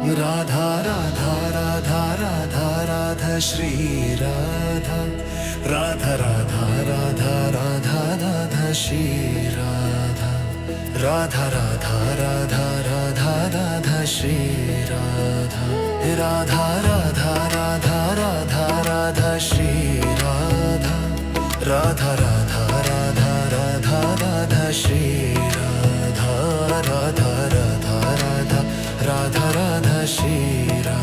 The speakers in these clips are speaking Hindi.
राधा राधा राधा राधा राधा श्री राधा राधा राधा राधा राधा राधा श्री राधा राधा राधा राधा राधा राधा श्री राधा राधा राधा राधा राधा राधा श्री राधा राधा राधा राधा राधा राधा श्री राधा राधा राधा राधा राधा राधा श्री राधा।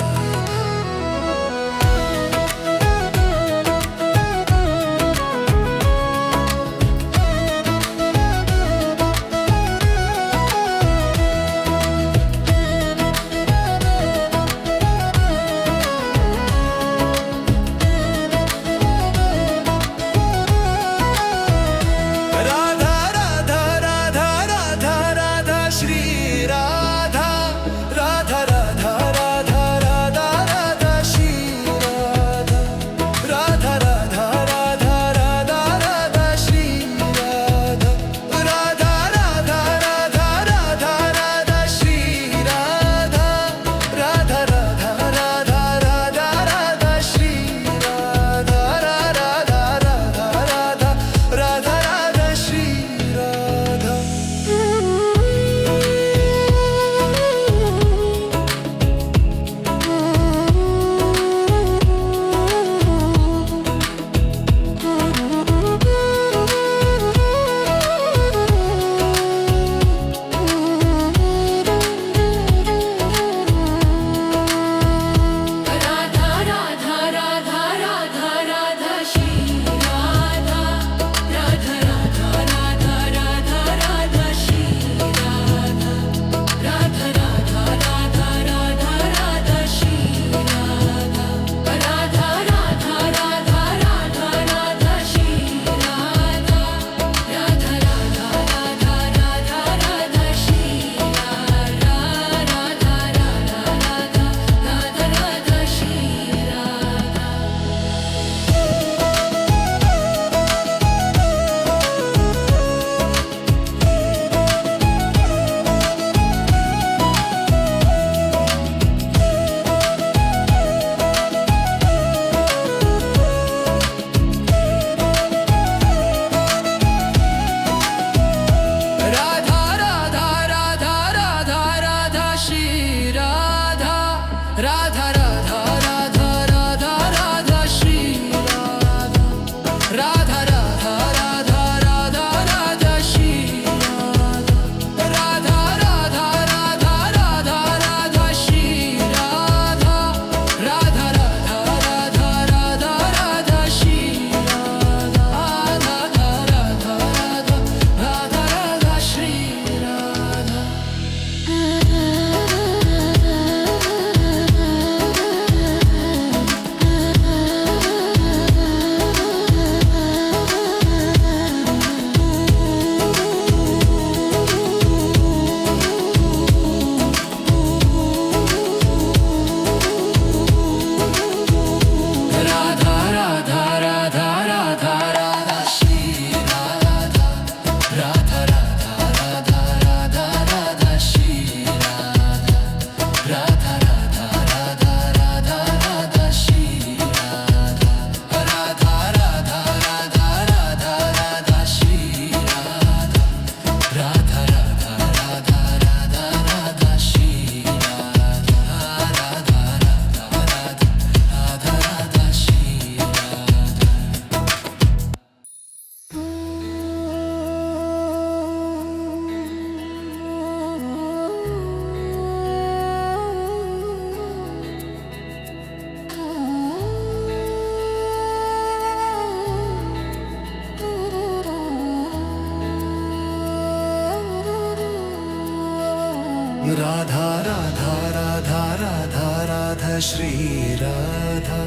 राधा राधा राधा राधा राधा श्री राधा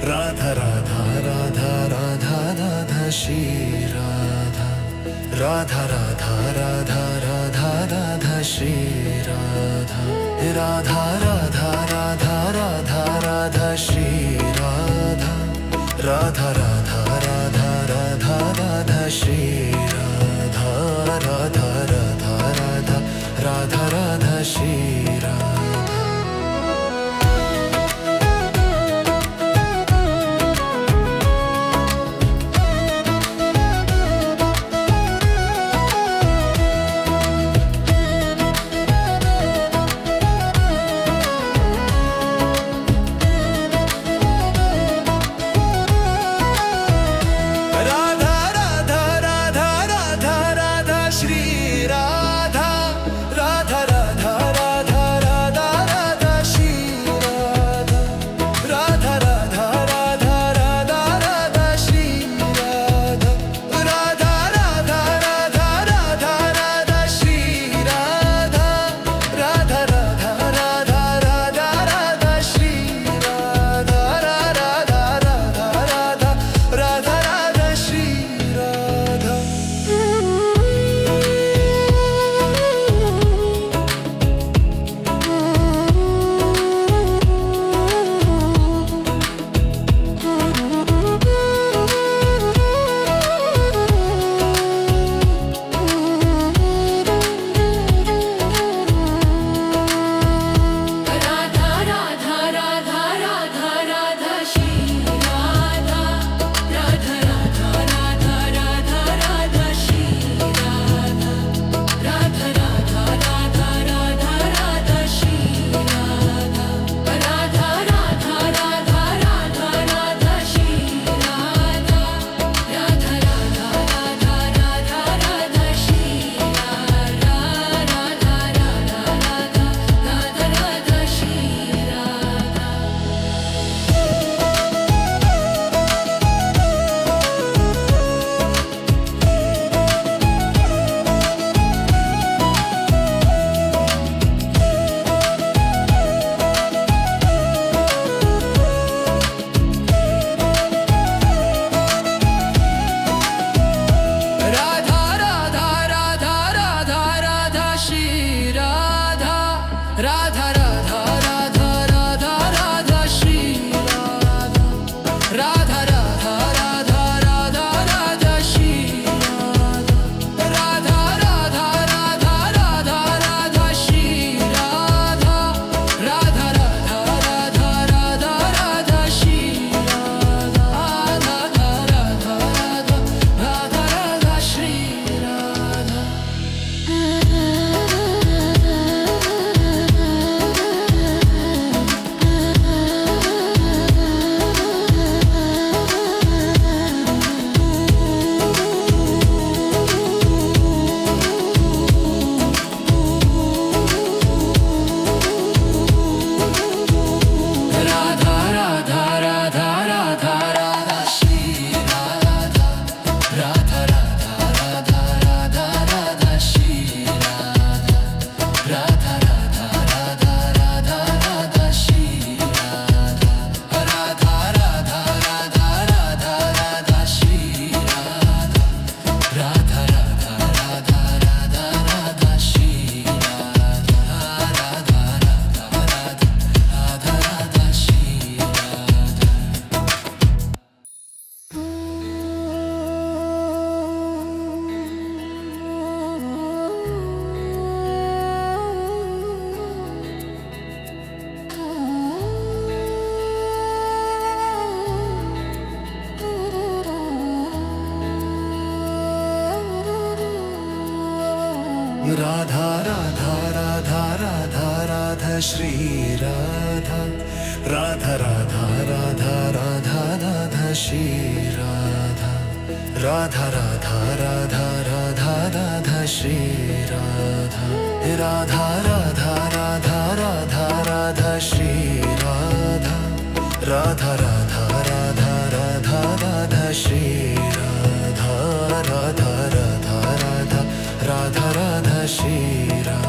राधा राधा राधा राधा राधा श्री राधा राधा राधा राधा राधा राधा श्री राधा राधा राधा राधा राधा राधा श्री राधा राधा राधा राधा राधा राधा श्री राधा राधा राधा राधा राधा राधा श्री राधा। राधा राधा राधा राधा राधा श्री राधा राधा राधा राधा राधा राधा श्री राधा राधा राधा राधा राधा राधा श्री राधा राधा राधा राधा राधा राधा श्री राधा राधा राधा राधा राधा राधा श्री राधा राधा राधा राधा राधा राधा श्री राधा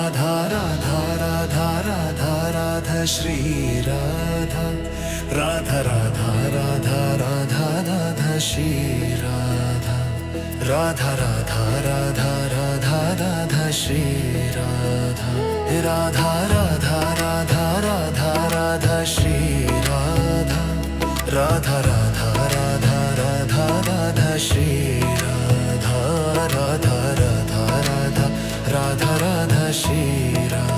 राधा राधा राधा राधा राधा श्री राधा राधा राधा राधा राधा राधा श्री राधा राधा राधा राधा राधा राधा श्री राधा राधा राधा राधा राधा राधा श्री राधा राधा राधा राधा राधा राधा श्री राधा राधा राधा राधा राधा राधा श्री राधा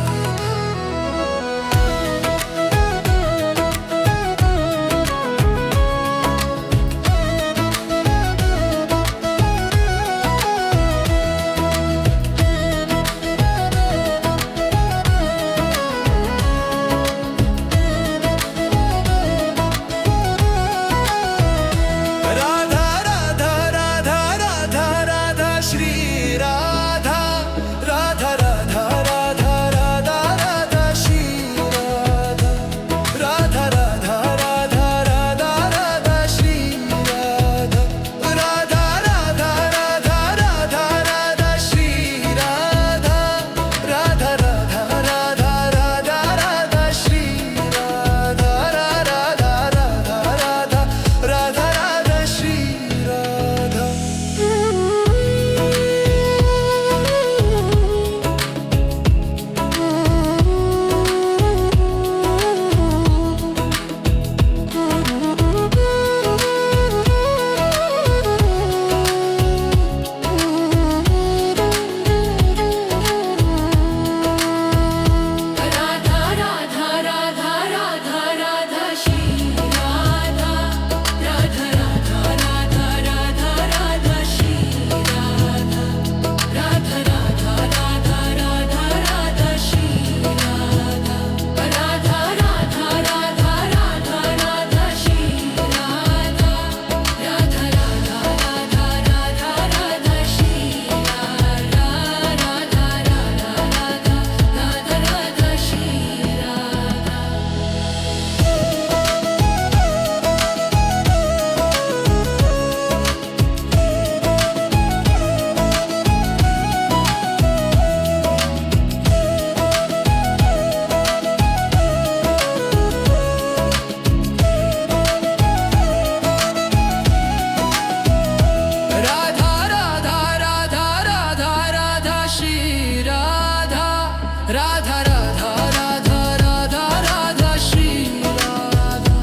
राधा राधा राधा राधा राधा श्री राधा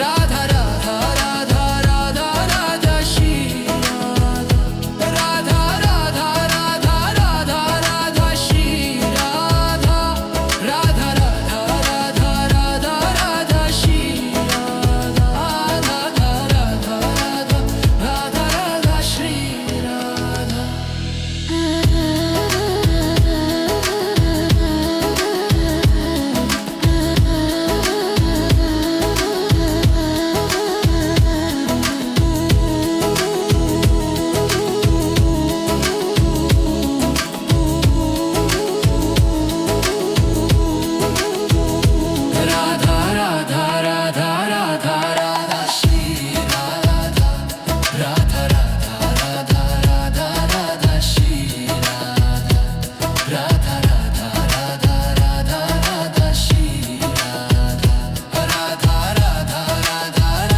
राधा राधा राधा राधा राधा श्री राधा राधा राधा राधा राधा श्री राधा राधा राधा राधा राधा राधा श्री राधा राधा राधा राधा राधा श्री राधा राधा राधा राधा राधा राधा श्री राधा राधा राधा राधा राधा राधा श्री राधा राधा राधा राधा राधा राधा श्री राधा राधा राधा राधा राधा राधा श्री राधा राधा राधा राधा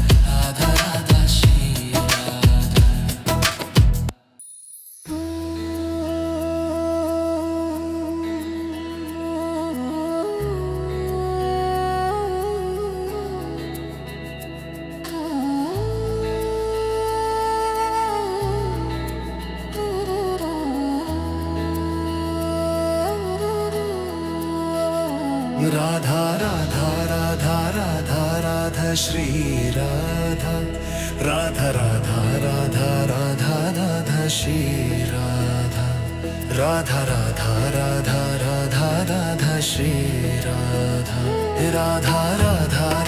राधा राधा श्री राधा राधा राधा राधा राधा श्री राधा राधा राधा राधा राधा राधा श्री राधा राधा राधा राधा राधा राधा श्री राधा राधा राधा राधा राधा राधा श्री राधा राधा राधा